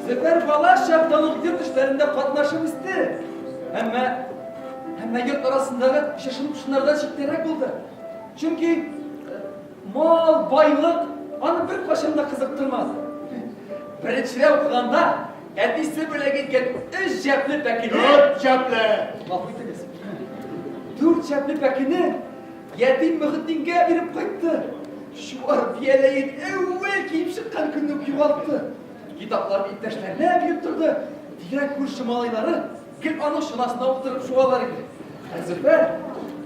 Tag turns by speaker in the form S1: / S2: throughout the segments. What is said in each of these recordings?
S1: Züfer bala şaptalık yurt işlerinde katlaşmıştı. Hem yurt arasında şaşınıp şunlardan çiftlenerek buldu. Çünkü mal, baylık onu bir başında kızıktırmaz. Birinçine okuganda endisi böyle gitken 3 cepli bekini...
S2: 4 cepli!
S1: Dört cepli bekini yetim Mühittin'e verip kayıttı. Şu arbiyeleyin evvel giyip çıkan günlük yuvalttı. Kitaplarını ittaşlarına büyüttürdü. Diğer kurşu malayları gül anı şınasına oturup şuvaları gibi. Züfer,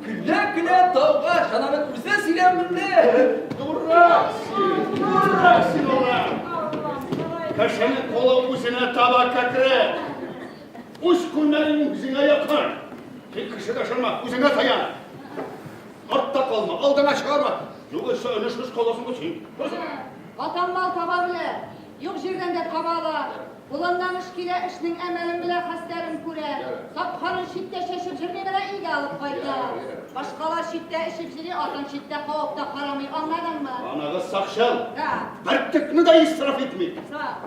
S1: güle güle dağğa şanamet bize sileminde.
S2: Durraksın ola! Kaşını kola uzine tabaka kire! Uç günlerin uzine yakar! Tek kışı kaşınma, uzine tayan! Artta kalma, aldına çıkarma! Yoksa önüşüz kolasın uçayım.
S3: Vatan mal tava bile, yok жерden de tavalar. Bulandan işkile işinin emelin bile haslerim kure. Sapkarın şitte şeşip jirmegine iyi alıp kayda. Başkalar şitte işip jiri, atan şitte kavupta karamay, anladın mı?
S2: Anağı sakşal!
S3: Ha.
S2: Berktekini de israf etmeyin!
S3: Sağ.